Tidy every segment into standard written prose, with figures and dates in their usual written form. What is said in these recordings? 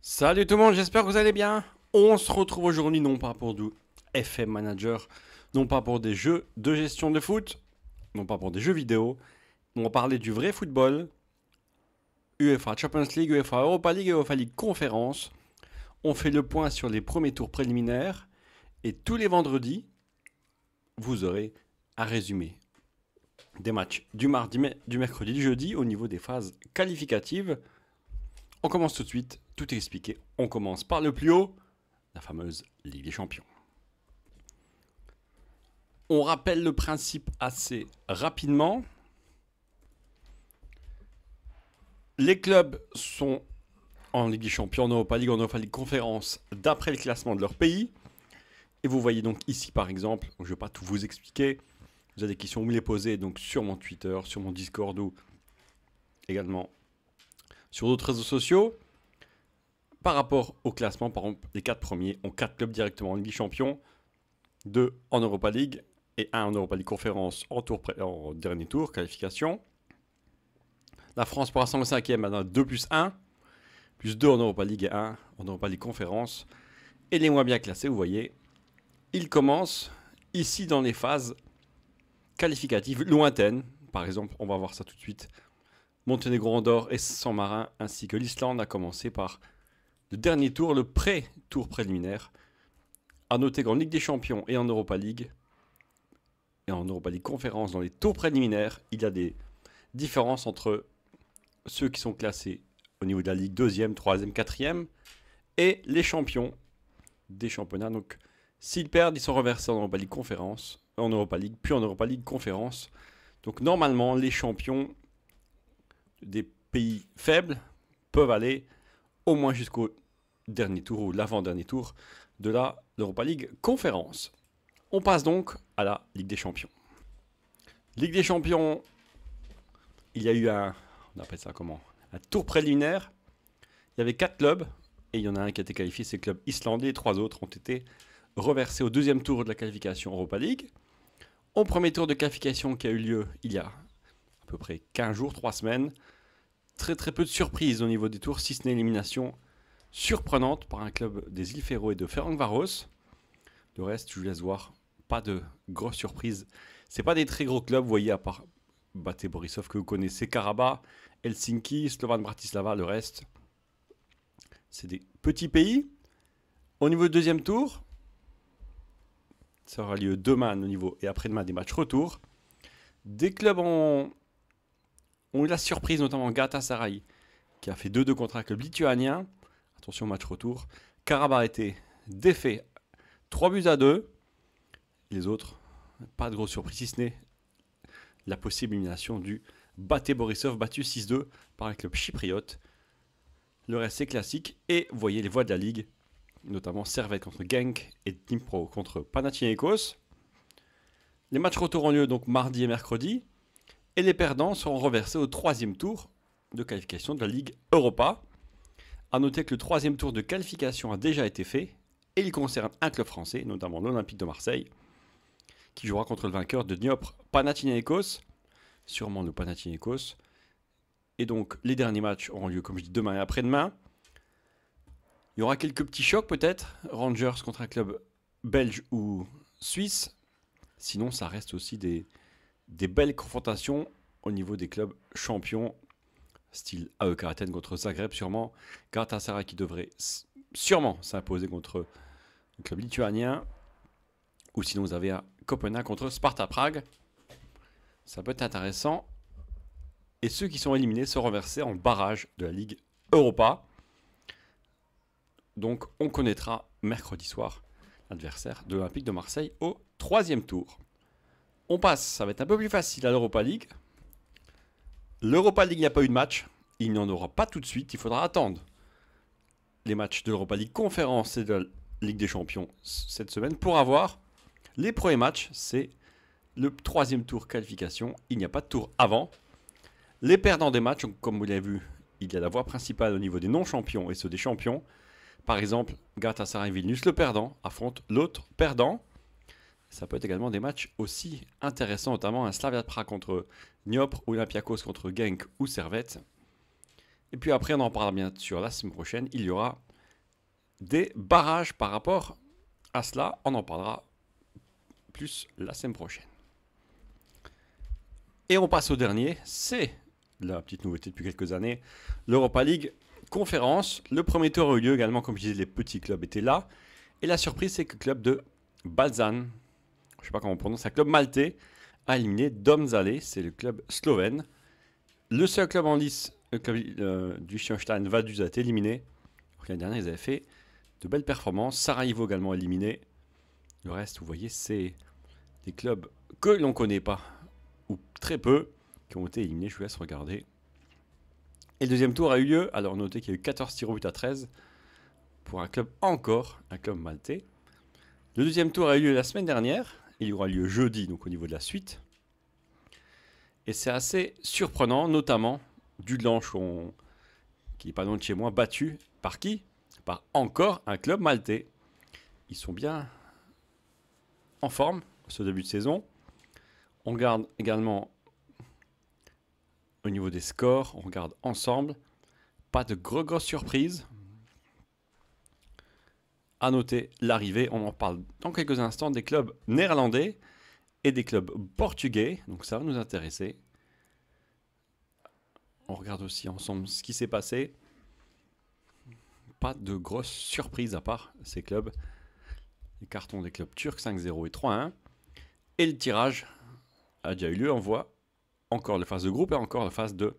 Salut tout le monde, j'espère que vous allez bien. On se retrouve aujourd'hui non pas pour du FM Manager, non pas pour des jeux de gestion de foot, non pas pour des jeux vidéo. On va parler du vrai football, UEFA Champions League, UEFA Europa League et UEFA League Conférence. On fait le point sur les premiers tours préliminaires et tous les vendredis, vous aurez un résumé des matchs du mardi, du mercredi, du jeudi au niveau des phases qualificatives. On commence tout de suite, tout est expliqué. On commence par le plus haut, la fameuse Ligue des Champions. On rappelle le principe assez rapidement. Les clubs sont en Ligue des Champions, en Europa League Conférence, d'après le classement de leur pays. Et vous voyez donc ici par exemple, je ne vais pas tout vous expliquer, vous avez des questions, vous me les posez donc sur mon Twitter, sur mon Discord ou également sur d'autres réseaux sociaux. Par rapport au classement, par exemple, les 4 premiers ont 4 clubs directement en Ligue des Champions, 2 en Europa League et 1 en Europa League Conférence en dernier tour, qualification. La France pour la 105e a 2 plus 1, plus 2 en Europa League et 1 en Europa League Conférence. Et les moins bien classés, vous voyez, ils commencent ici dans les phases qualificatives lointaines. Par exemple, on va voir ça tout de suite. Monténégro, Andorre et San Marin, ainsi que l'Islande, a commencé par le dernier tour, le pré-tour préliminaire. A noter qu'en Ligue des Champions et en Europa League, et en Europa League Conférence, dans les tours préliminaires, il y a des différences entre ceux qui sont classés au niveau de la Ligue 2e, 3e, 4e, et les champions des championnats. Donc, s'ils perdent, ils sont reversés en Europa League Conférence, en Europa League, puis en Europa League Conférence. Donc, normalement, les champions des pays faibles peuvent aller au moins jusqu'au dernier tour ou l'avant-dernier tour de l'Europa League Conférence. On passe donc à la Ligue des Champions. Ligue des Champions, il y a eu on appelle ça comment, un tour préliminaire. Il y avait 4 clubs et il y en a un qui a été qualifié, c'est le club islandais. Les 3 autres ont été reversés au deuxième tour de la qualification Europa League. Au premier tour de qualification qui a eu lieu il y a à peu près 15 jours, 3 semaines, très peu de surprises au niveau des tours, si ce n'est élimination surprenante par un club des îles Féroé et de Ferencváros. Le reste, je vous laisse voir, pas de grosses surprises. C'est pas des très gros clubs, vous voyez, à part Bate Borisov que vous connaissez, Karabakh, Helsinki, Slovan Bratislava, le reste, c'est des petits pays. Au niveau du deuxième tour, ça aura lieu demain au niveau et après-demain des matchs retour. Des clubs ont eu la surprise, notamment Galatasaray, qui a fait 2-2 contre un club lituanien. Attention, match retour. Karabakh a été défait 3-2. Les autres, pas de grosse surprise, si ce n'est la possible élimination du Bate Borisov, battu 6-2 par un club chypriote. Le reste, c'est classique. Et vous voyez les voix de la Ligue, notamment Servette contre Genk et Dnipro contre Panathinaikos. Les matchs retour ont lieu donc mardi et mercredi. Et les perdants seront reversés au 3e tour de qualification de la Ligue Europa. A noter que le 3e tour de qualification a déjà été fait et il concerne un club français, notamment l'Olympique de Marseille, qui jouera contre le vainqueur de Dniepr Panathinaikos, sûrement le Panathinaikos. Et donc les derniers matchs auront lieu, comme je dis, demain et après-demain. Il y aura quelques petits chocs peut-être, Rangers contre un club belge ou suisse. Sinon, ça reste aussi des belles confrontations au niveau des clubs champions, style AEK Athènes contre Zagreb sûrement, Galatasaray qui devrait sûrement s'imposer contre le club lituanien, ou sinon vous avez un Copenhague contre Sparta Prague. Ça peut être intéressant. Et ceux qui sont éliminés se reversés en barrage de la Ligue Europa. Donc on connaîtra mercredi soir l'adversaire de l'Olympique de Marseille au 3e tour. On passe, ça va être un peu plus facile à l'Europa League. L'Europa League, il n'y a pas eu de match. Il n'y en aura pas tout de suite. Il faudra attendre les matchs de l'Europa League Conférence et de la Ligue des Champions cette semaine pour avoir les premiers matchs. C'est le 3e tour qualification. Il n'y a pas de tour avant. Les perdants des matchs, comme vous l'avez vu, il y a la voie principale au niveau des non-champions et ceux des champions. Par exemple, Galatasaray Vilnius, le perdant, affronte l'autre perdant. Ça peut être également des matchs aussi intéressants, notamment un Slavia Prague contre Dniepr, Olympiakos contre Genk ou Servette. Et puis après, on en parlera bien sûr la semaine prochaine. Il y aura des barrages par rapport à cela. On en parlera plus la semaine prochaine. Et on passe au dernier, c'est la petite nouveauté depuis quelques années, l'Europa League Conférence. Le premier tour a eu lieu également, comme je disais, les petits clubs étaient là. Et la surprise, c'est que le club de Balzan, je ne sais pas comment on prononce, un club maltais, a éliminé Domžale, c'est le club slovène. Le seul club en lice, le club du Liechtenstein, Vaduz, a été éliminé. L'année dernière, ils avaient fait de belles performances. Sarajevo également éliminé. Le reste, vous voyez, c'est des clubs que l'on ne connaît pas, ou très peu, qui ont été éliminés. Je vous laisse regarder. Et le deuxième tour a eu lieu. Alors, notez qu'il y a eu 14 tirs au but à 13 pour un club maltais. Le deuxième tour a eu lieu la semaine dernière. Il y aura lieu jeudi, donc au niveau de la suite. Et c'est assez surprenant, notamment Dudelange, qui n'est pas loin de chez moi, battu par qui? Par encore un club maltais. Ils sont bien en forme ce début de saison. On regarde également au niveau des scores, on regarde ensemble. Pas de grosses surprises. À noter l'arrivée, on en parle dans quelques instants, des clubs néerlandais et des clubs portugais. Donc ça va nous intéresser. On regarde aussi ensemble ce qui s'est passé. Pas de grosses surprises à part ces clubs. Les cartons des clubs turcs 5-0 et 3-1. Et le tirage a déjà eu lieu. On voit encore la phase de groupe et encore la phase de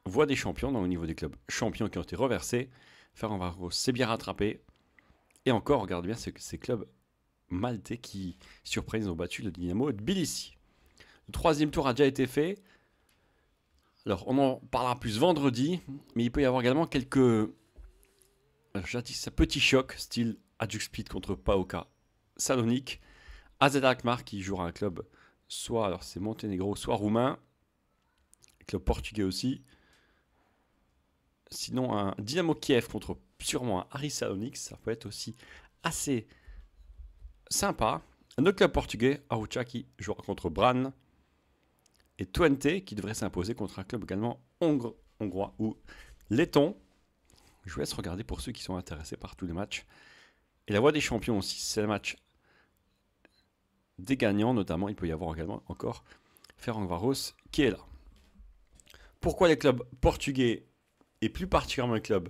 voie des champions. Donc au niveau des clubs champions qui ont été reversés. Ferencváros s'est bien rattrapé. Et encore, regardez bien ces clubs maltais qui, surprise, ont battu le Dynamo Tbilissi. Le troisième tour a déjà été fait. Alors, on en parlera plus vendredi, mais il peut y avoir également quelques petits chocs, style Hajduk Split contre PAOK Salonique, AZ Alkmaar qui jouera un club soit, alors c'est Monténégro, soit roumain, club portugais aussi. Sinon, un Dynamo Kiev contre sûrement un Aris Salonique, ça peut être aussi assez sympa. Un autre club portugais, Arouca, qui jouera contre Brann. Et Twente, qui devrait s'imposer contre un club également hongrois ou letton. Je vous laisse regarder pour ceux qui sont intéressés par tous les matchs. Et la voie des champions aussi, c'est le match des gagnants, notamment. Il peut y avoir également encore Ferencváros qui est là. Pourquoi les clubs portugais et plus particulièrement les clubs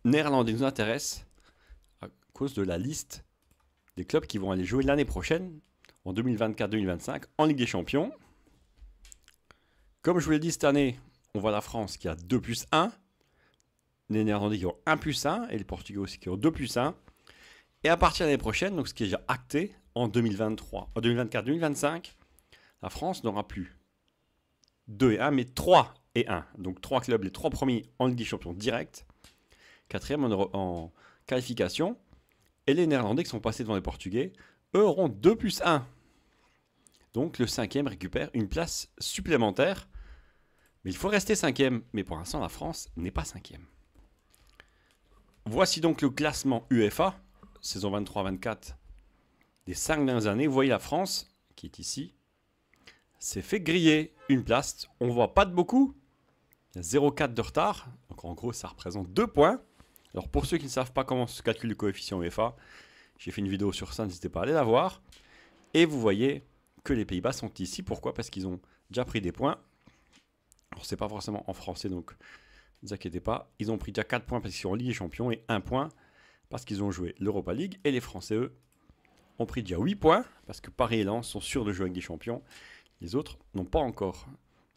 néerlandais nous intéressent? À cause de la liste des clubs qui vont aller jouer l'année prochaine, en 2024-2025, en Ligue des Champions. Comme je vous l'ai dit, cette année, on voit la France qui a 2+1, les Néerlandais qui ont 1+1, et les Portugais aussi qui ont 2+1. Et à partir de l'année prochaine, donc ce qui est déjà acté, en 2024-2025, la France n'aura plus 2 et 1, mais 3 et 1. Donc 3 clubs, les 3 premiers en Ligue des Champions direct, 4e en qualification. Et les Néerlandais qui sont passés devant les Portugais, eux auront 2+1. Donc le 5e récupère une place supplémentaire. Mais il faut rester 5e. Mais pour l'instant, la France n'est pas 5e. Voici donc le classement UEFA, saison 23-24, des 5 dernières années. Vous voyez la France, qui est ici, s'est fait griller une place. On ne voit pas de beaucoup. Il y a 0,4 de retard. Donc en gros, ça représente 2 points. Alors pour ceux qui ne savent pas comment se calcule le coefficient UEFA, j'ai fait une vidéo sur ça, n'hésitez pas à aller la voir. Et vous voyez que les Pays-Bas sont ici. Pourquoi? Parce qu'ils ont déjà pris des points. Alors c'est pas forcément en français, donc ne vous inquiétez pas. Ils ont pris déjà 4 points parce qu'ils sont en Ligue des Champions et 1 point parce qu'ils ont joué l'Europa League. Et les Français, eux, ont pris déjà 8 points parce que Paris et Lens sont sûrs de jouer avec des champions. Les autres n'ont pas encore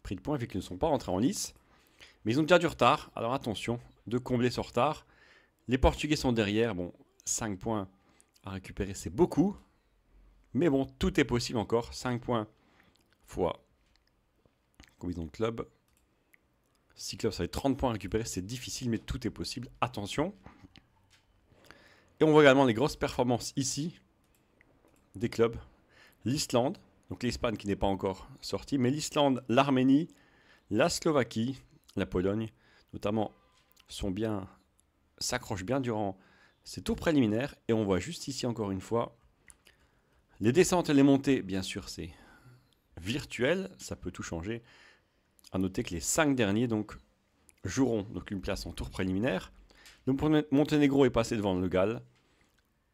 pris de points vu qu'ils ne sont pas rentrés en lice. Mais ils ont déjà du retard. Alors attention de combler ce retard. Les Portugais sont derrière. Bon, 5 points à récupérer, c'est beaucoup. Mais bon, tout est possible encore. 5 points fois combinaison de clubs. 6 clubs, ça fait 30 points à récupérer. C'est difficile, mais tout est possible. Attention. Et on voit également les grosses performances ici des clubs. L'Islande, donc l'Espagne qui n'est pas encore sortie, mais l'Islande, l'Arménie, la Slovaquie, la Pologne, notamment, s'accrochent bien durant ces tours préliminaires. Et on voit juste ici encore une fois les descentes et les montées. Bien sûr, c'est virtuel, ça peut tout changer. À noter que les 5 derniers donc joueront donc une place en tour préliminaire. Le Monténégro est passé devant le Galles.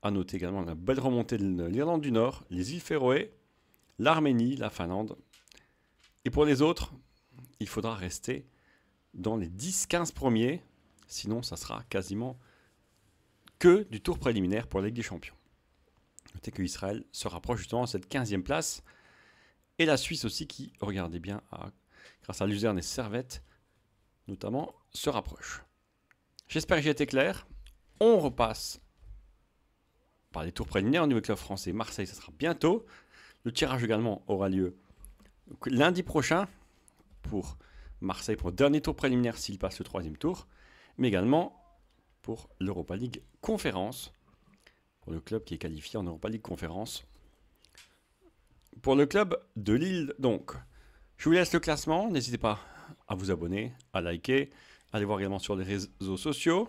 À noter également la belle remontée de l'Irlande du Nord, les îles Féroé, l'Arménie, la Finlande. Et pour les autres, il faudra rester dans les 10-15 premiers, sinon ça sera quasiment que du tour préliminaire pour la Ligue des Champions. Notez que Israël se rapproche justement de cette 15e place, et la Suisse aussi qui, regardez bien, grâce à Luzerne et Servette, notamment, se rapproche. J'espère que j'ai été clair. On repasse par les tours préliminaires au niveau club français. Marseille, ça sera bientôt. Le tirage également aura lieu lundi prochain pour Marseille pour le dernier tour préliminaire s'il passe le 3e tour, mais également pour l'Europa League Conférence, pour le club qui est qualifié en Europa League Conférence. Pour le club de Lille, donc, je vous laisse le classement. N'hésitez pas à vous abonner, à liker, allez voir également sur les réseaux sociaux,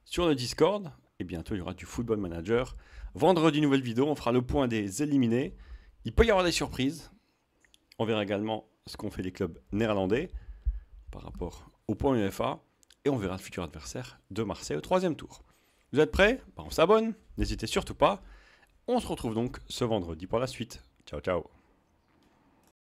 sur le Discord, et bientôt il y aura du Football Manager. Vendredi, nouvelle vidéo, on fera le point des éliminés. Il peut y avoir des surprises. On verra également ce qu'ont fait les clubs néerlandais par rapport au point UEFA. Et on verra le futur adversaire de Marseille au 3e tour. Vous êtes prêts? On s'abonne. N'hésitez surtout pas. On se retrouve donc ce vendredi pour la suite. Ciao, ciao.